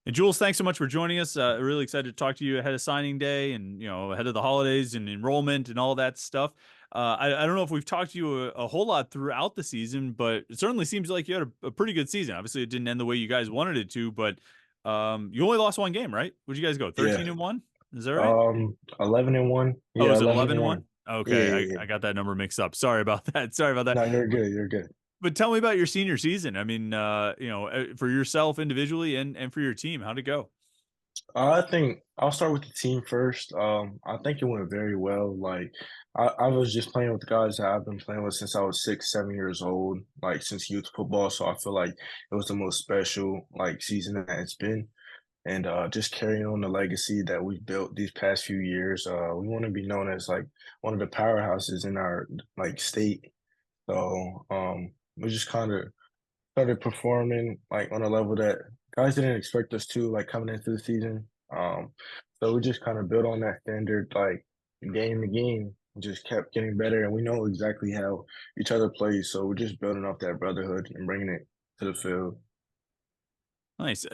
And Jules, thanks so much for joining us. Really excited to talk to you ahead of signing day and ahead of the holidays and enrollment and all that stuff. I don't know if we've talked to you a whole lot throughout the season, but it certainly seems like you had a pretty good season. Obviously, it didn't end the way you guys wanted it to, but you only lost one game, right? Where'd you guys go? Yeah. 13-1? Is that right? 11-1. Oh, Yeah, is it 11-1. 11-1? Yeah, Okay, yeah, I yeah. got that number mixed up. Sorry about that. Sorry about that. No, you're good. You're good. But tell me about your senior season. I mean, for yourself individually and for your team, how'd it go? I think I'll start with the team first. I think it went very well. I was just playing with the guys that I've been playing with since I was 6, 7 years old, like since youth football. So I feel like it was the most special season that it's been. And just carrying on the legacy that we've built these past few years. We want to be known as like one of the powerhouses in our state. So we just kind of started performing like on a level that guys didn't expect us to like coming into the season. So we just kind of built on that standard like game to game, just kept getting better, and we know exactly how each other plays. So we're just building up that brotherhood and bringing it to the field. Nice.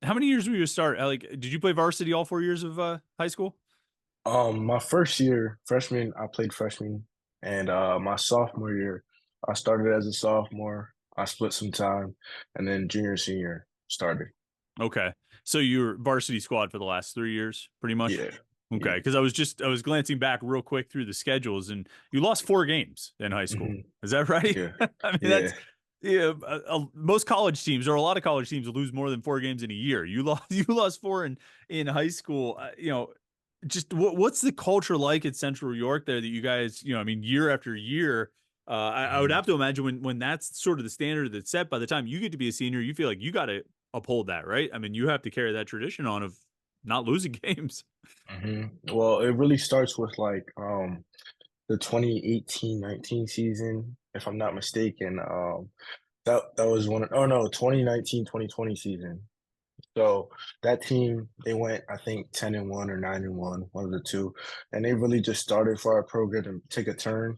How many years were you to start? Like, did you play varsity all 4 years of high school? My first year, freshman, I played freshman, and my sophomore year, I started as a sophomore. I split some time, and then junior, senior started. Okay. So you were varsity squad for the last 3 years, pretty much? Yeah, Okay. yeah, Because I was glancing back real quick through the schedules and you lost 4 games in high school. hmm Is that right? yeah, I mean, yeah. that's yeah, most college teams or a lot of college teams lose more than 4 games in a year. You lost you lost four in high school. Just what's the culture like at Central York there that you guys, I mean, year after year, I would Mhm. have to imagine when that's sort of the standard that's set by the time you get to be a senior, you feel like you got to uphold that, right? I mean, you have to carry that tradition on of not losing games. Well, it really starts with the 2018-19 season, if I'm not mistaken. That was one of, oh no, 2019-2020 season. So that team, they went, I think, 10-1 or 9-1, one of the two. And they really just started for our program to take a turn.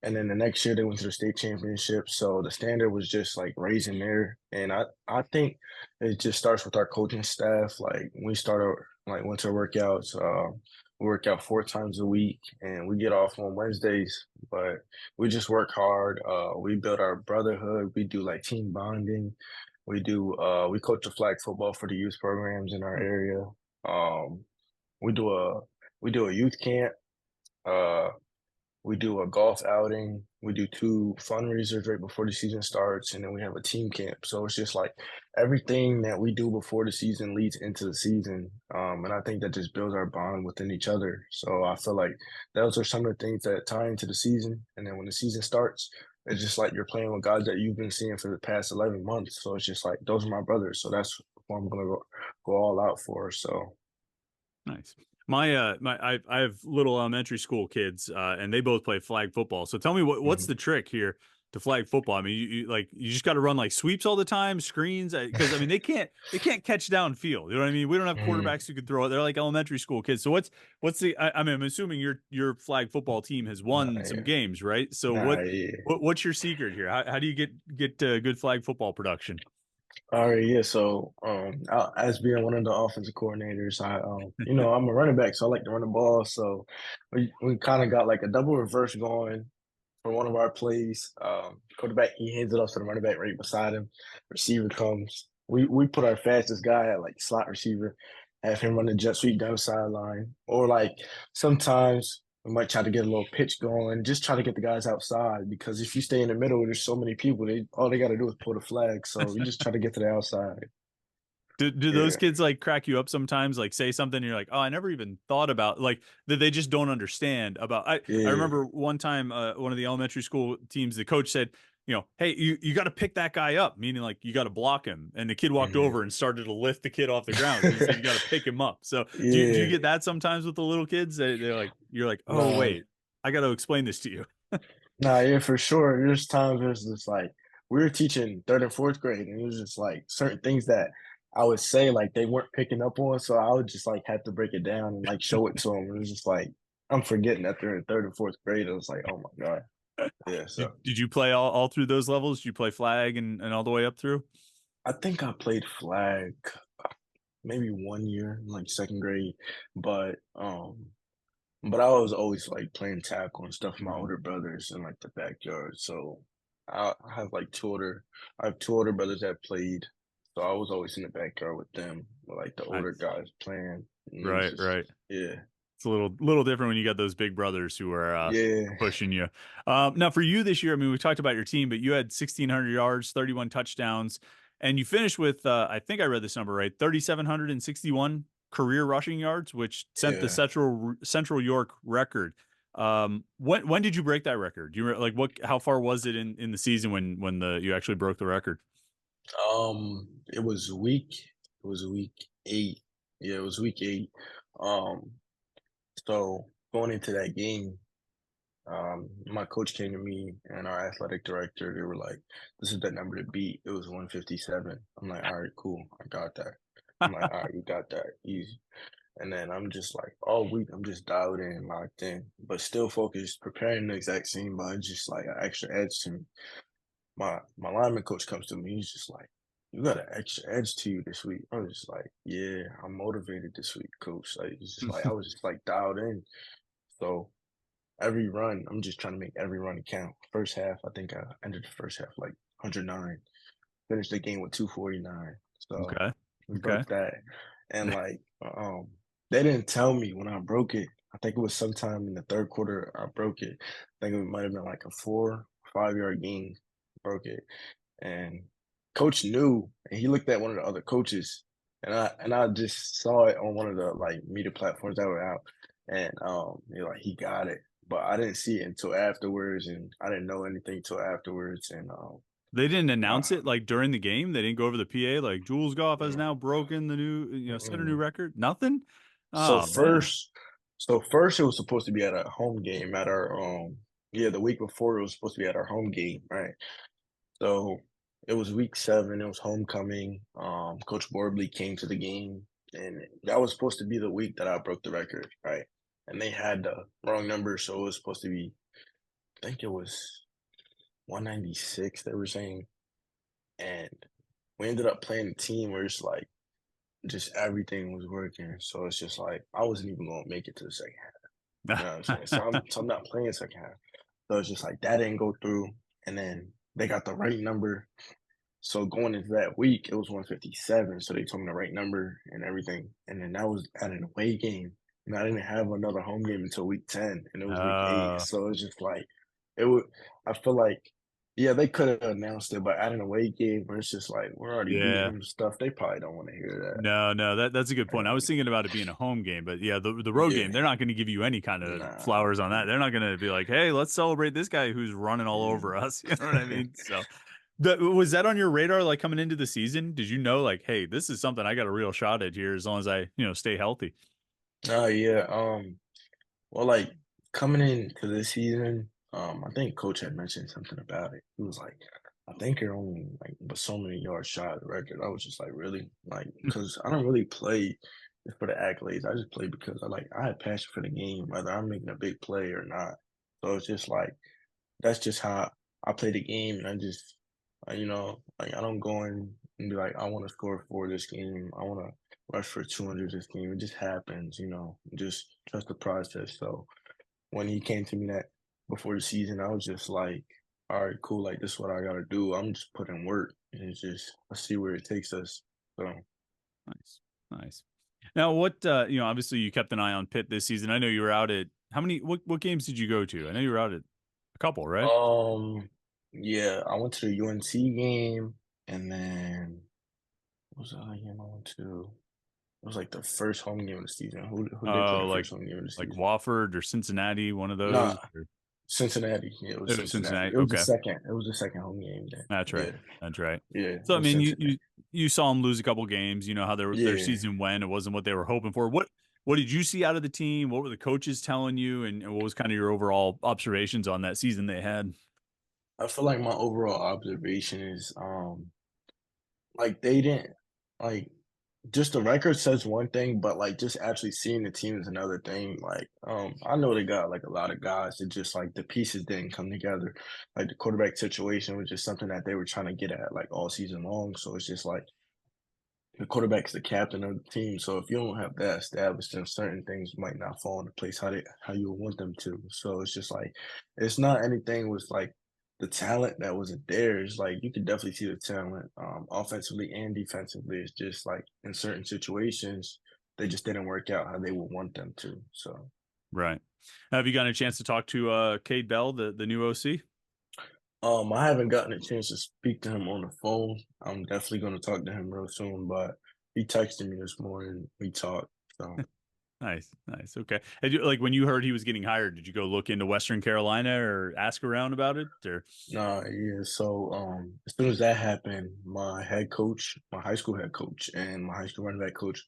And then the next year they went to the state championship. So the standard was just like raising there. And I think it just starts with our coaching staff. Like we started like winter workouts. We work out 4 times a week and we get off on Wednesdays, but we just work hard. We build our brotherhood. We do like team bonding. We coach a flag football for the youth programs in our area. Um we do a we do a youth camp. Uh we do a golf outing. We do two fundraisers right before the season starts, and then we have a team camp. So it's just like everything that we do before the season leads into the season, and I think that just builds our bond within each other. So I feel like those are some of the things that tie into the season, and then when the season starts, it's just like you're playing with guys that you've been seeing for the past 11 months. So it's just like those are my brothers. So that's what I'm gonna go all out for. So. Nice. I have little elementary school kids, and they both play flag football. So tell me what's Mhm. the trick here to flag football? I mean, you just got to run like sweeps all the time, screens, because I mean they can't catch downfield. You know what I mean? We don't have Mhm. quarterbacks who can throw it. They're like elementary school kids. So what's the? I mean, I'm assuming your flag football team has Nah, won some yeah. games, right? So Nah, yeah. what's your secret here? How do you get good flag football production? All right, yeah. So, as being one of the offensive coordinators, I'm a running back, so I like to run the ball. So, we kind of got like a double reverse going for one of our plays. Quarterback he hands it off to the running back right beside him. Receiver comes. We put our fastest guy at like slot receiver, have him run the jet sweep down the sideline, or like sometimes we might try to get a little pitch going, just try to get the guys outside because if you stay in the middle, there's so many people. They all they got to do is pull the flag. So we just try to get to the outside. Do those Yeah, kids like crack you up sometimes? Like say something and you're like, oh, I never even thought about like that they just don't understand about. I yeah. remember one time one of the elementary school teams, the coach said, hey, you got to pick that guy up, meaning like you got to block him. And the kid walked Mhm. over and started to lift the kid off the ground. So he said you got to pick him up. So do you Yeah, get that sometimes with the little kids? They're like you're like, oh nah, wait, I got to explain this to you. nah, yeah, for sure. There's times there's just like we were teaching third and fourth grade, and it was just like certain things that I would say like they weren't picking up on, so I would just like have to break it down and like show it to them. It was just like I'm forgetting that they're in third and fourth grade. I was like, oh my God, yeah. So Did you play all through those levels? Did you play flag and all the way up through? I think I played flag maybe 1 year, in, like, 2nd grade, but, but I was always, like, playing tackle and stuff with my older brothers in, like, the backyard, so I have, like, 2 older I have 2 older brothers that played, so I was always in the backyard with them, with, like, the older Nice. guys playing, and it was Right, just right. yeah. It's a little different when you got those big brothers who are Yeah, pushing you. Now for you this year, I mean, we talked about your team, but you had 1,600 yards, 31 touchdowns, and you finished with I think I read this number right, 3,761 career rushing yards, which sent the yeah. Central York record. When did you break that record? Do you like what? How far was it in the season when the you actually broke the record? It was week 8. Yeah, it was week 8. Um, so going into that game, my coach came to me and our athletic director, they were like, "This is the number to beat." It was 157. I'm like, "All right, cool. I got that." I'm like, "All right, we got that. Easy." And then I'm just like all week, I'm just dialed in, locked in, but still focused, preparing the exact same, but it's just like an extra edge to me. My lineman coach comes to me, he's just like, "You got an extra edge to you this week." I was just like, "Yeah, I'm motivated this week, coach." Like it's just like I was just like dialed in. So every run, I'm just trying to make every run count. First half, I think I ended the first half like 109. Finished the game with 249. So Okay, we okay. broke that. And like they didn't tell me when I broke it. I think it was sometime in the third quarter I broke it. I think it might have been like a 4 5 yard gain. Broke it. And coach knew and he looked at one of the other coaches and I just saw it on one of the like media platforms that were out. And he got it. But I didn't see it until afterwards and I didn't know anything until afterwards. And They didn't uh, announce it like during the game. They didn't go over the PA like Juelz Goff has mm, now broken the new, set a new mm-mm. record. Nothing. So Oh man. first so first it was supposed to be at a home game at our yeah, the week before it was supposed to be at our home game, right? So it was week 7, it was homecoming. Coach Borbley came to the game and that was supposed to be the week that I broke the record, right? And they had the wrong number, so it was supposed to be I think it was 196 they were saying. And we ended up playing a team where it's like just everything was working. So it's just like I wasn't even gonna make it to the second. You know what I'm saying? So I'm not playing second half. So it's just like that didn't go through. And then they got the right number. So going into that week, it was 157. So they told me the right number and everything. And then that was at an away game. And I didn't have another home game until week 10. And it was week 8. uh, So it's just like it would I feel like yeah, they could have announced it, but at an away game where it's just like we're already beating yeah. them stuff, they probably don't want to hear No, no, that's a good that. point. I was thinking about it being a home game, but yeah, the road Yeah. game, they're not going to give you any kind of Nah. flowers on that. They're not going to be like, "Hey, let's celebrate this guy who's running all over Mm. us." You know what I mean? So, was that on your radar like coming into the season? Did you know like, "Hey, this is something I got a real shot at here as long as I, stay healthy." Oh yeah. Well, like coming into this season, I think coach had mentioned something about it. He was like, I think you're only like but so many yards shy of the record. I was just like, really? Like, because I don't really play just for the accolades. I just play because I had passion for the game, whether I'm making a big play or not. So it's just like that's just how I play the game, and I just, like I don't go in and be like, I want to score for this game. I want to rush for 200 this game. It just happens, Just trust the process. So when he came to me that before the season, I was just like, all right, cool. Like this is what I got to do. I'm just putting work, and it's just let's see where it takes us. So Nice, nice. Now, what obviously you kept an eye on Pitt this season. I know you were out at how many? What games did you go to? I know you were out at a couple, right? yeah, I went to the UNC game, and then what was the other game I went to? It was like the first home game of the season. Who did play Oh, the first home game of the like season? Wofford or Cincinnati, one of Nah, those. Or, Cincinnati. Yeah, it was it was Cincinnati. Cincinnati. It was the Okay, second. It was the second home game then. that's right. Yeah, That's right. yeah, So it I was mean, you Cincinnati. you saw them lose a couple games. You know how their Yeah, season went. It wasn't what they were hoping for. What did you see out of the team? What were the coaches telling you, and what was kind of your overall observations on that season they had? I feel like my overall observation is like they didn't like. just the record says one thing, but, like, just actually seeing the team is another thing, like, I know they got, like, a lot of guys that just, like, the pieces didn't come together, like, the quarterback situation was just something that they were trying to get at, like, all season long, so it's just like the quarterback's the captain of the team, so if you don't have that established, then certain things might not fall into place how you would want them to. So it's just like it's not anything with like the talent that wasn't there. It's like you could definitely see the talent, offensively and defensively. It's just like in certain situations, they just didn't work out how they would want them to. So Right. Have you gotten a chance to talk to Cade Bell, the new OC? I haven't gotten a chance to speak to him on the phone. I'm definitely gonna talk to him real soon, but he texted me this morning. We talked. So Nice, nice. Okay. Had you, like when you heard he was getting hired, did you go look into Western Carolina or ask around about it? Or nah, yeah. So as soon as that happened, my head coach, my high school head coach, and my high school running back coach,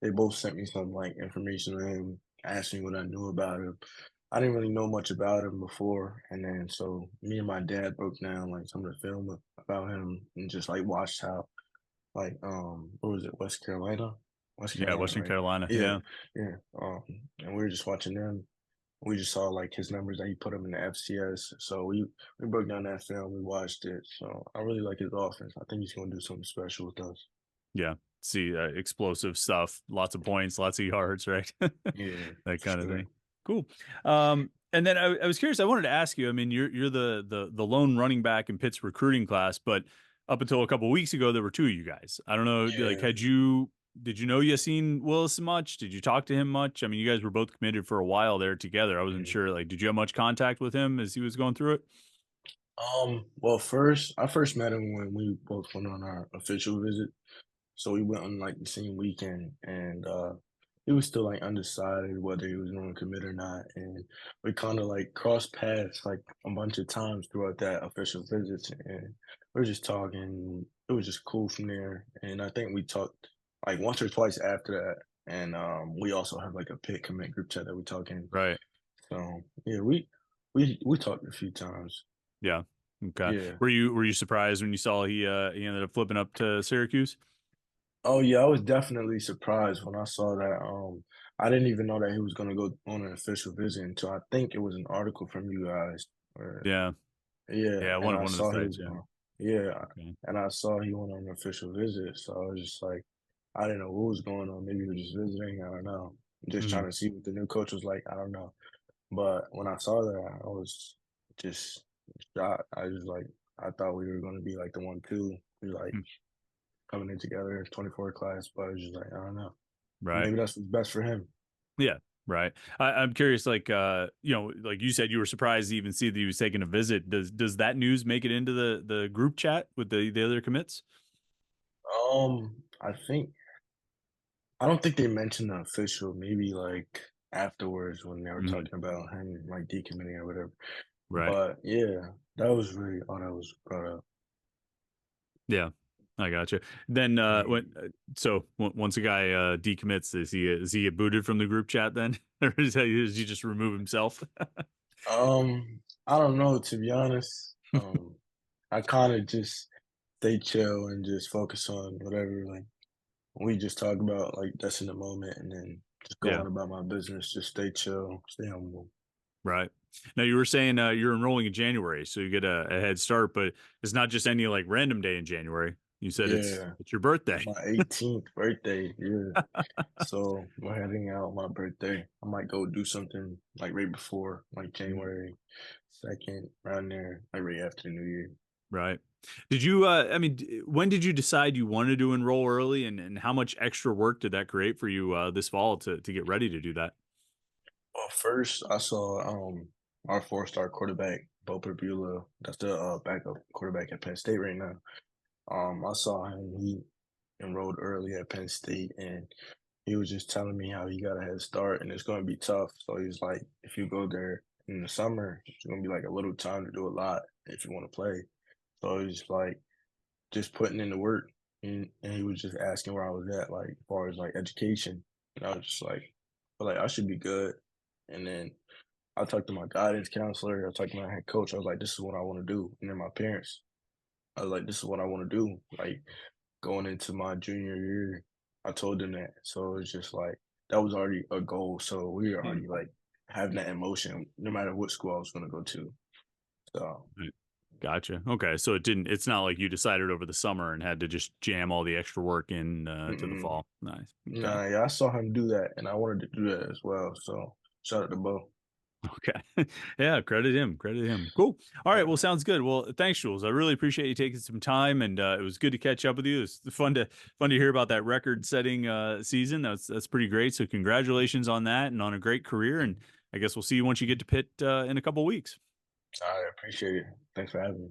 they both sent me some like information on him, asked me what I knew about him. I didn't really know much about him before, and then so me and my dad broke down like some of the film about him and just like watched how like what was it, West Carolina? West yeah, Carolina, Western right? Carolina. Yeah, Yeah. yeah. And we were just watching them. We just saw like his numbers that he put him in the FCS. So we broke down that film, we watched it. So I really like his offense. I think he's gonna do something special with us. Yeah. See, explosive stuff, lots of points, lots of yards, right? Yeah, That for kind of thing. sure. Cool. And then I was curious. I wanted to ask you. I mean, you're the lone running back in Pitt's recruiting class, but up until a couple of weeks ago, there were two of you guys. I don't know. Like, Yeah. did you know Yassine Willis much? Did you talk to him much? I mean, you guys were both committed for a while there together. I wasn't Mhm. sure. Like, did you have much contact with him as he was going through it? Well, first I first met him when we both went on our official visit. So we went on like the same weekend, and he was still like undecided whether he was going to commit or not. And we kind of like crossed paths like a bunch of times throughout that official visit, and we were just talking. It was just cool from there. And I think we talked like once or twice after that. And we also have like a Pitt commit group chat that we talk in. Right. So yeah, we talked a few times. Yeah. Okay. Yeah. Were you surprised when you saw he ended up flipping up to Syracuse? Oh yeah, I was definitely surprised when I saw that. I didn't even know that he was gonna go on an official visit until I think it was an article from you guys. Or Yeah. yeah, Yeah. and I One of the saw he sites. was Yeah. going. Yeah, Okay. and I saw he went on an official visit. So I was just like, I didn't know what was going on. Maybe he was just visiting. I don't know. Just Mhm. trying to see what the new coach was like. I don't know. But when I saw that, I was just shocked. I was like, I thought we were gonna be like the 1-2. We like Mm. coming in together, 24 class, but I was just like, I don't know. Right. Maybe that's what's best for him. Yeah. Right. I'm curious, like like you said you were surprised to even see that he was taking a visit. Does that news make it into the group chat with the other commits? I think I don't think they mentioned the official. Maybe like afterwards when they were Mhm. talking about him like decommitting or whatever. Right. But yeah, that was really all that was brought up. Yeah. I gotcha. Then Mhm. once a guy decommits, is he get booted from the group chat then? Or does he just remove himself? I don't know to be honest. I kind of just stay chill and just focus on whatever like we just talk about like that's in the moment and then just go Yeah. on about my business. Just stay chill, stay humble. Right. Now you were saying you're enrolling in January, so you get a head start, but it's not just any like random day in January. You said Yeah, it's your birthday. my 18th birthday. Yeah. So we're heading out my birthday. I might go do something like right before, like January 2nd, around there, like right after the New Year. Right. Did you I mean when did you decide you wanted to enroll early and how much extra work did that create for you this fall to get ready to do that? Well, first I saw our 4-star quarterback, Bo Beulah. That's the backup quarterback at Penn State right now. I saw him. He enrolled early at Penn State, and he was just telling me how he got a head start, and it's going to be tough. So he's like, if you go there in the summer, it's going to be like a little time to do a lot if you want to play. So he's like, just putting in the work, and he was just asking where I was at, like, as far as like education, and I was just like, I should be good. And then I talked to my guidance counselor. I talked to my head coach. I was like, this is what I want to do. And then my parents, I was like, this is what I want to do. Like going into my junior year. I told them that. So it's just like that was already a goal. So we were already like having that emotion, no matter what school I was going to go to. So Right. Gotcha. Okay, so it's not like you decided over the summer and had to just jam all the extra work in to the mm-mm. fall. Nice. Okay. Nah, yeah, I saw him do that, and I wanted to do that as well. So shout out to Bo. Okay. Yeah, credit him. Credit him. Cool. All right. Well, Yeah, sounds good. Well, thanks, Jules. I really appreciate you taking some time, and it was good to catch up with you. It's fun to hear about that record-setting season. That's pretty great. So, congratulations on that and on a great career. And I guess we'll see you once you get to Pitt in a couple weeks. I appreciate it. Thanks for having me.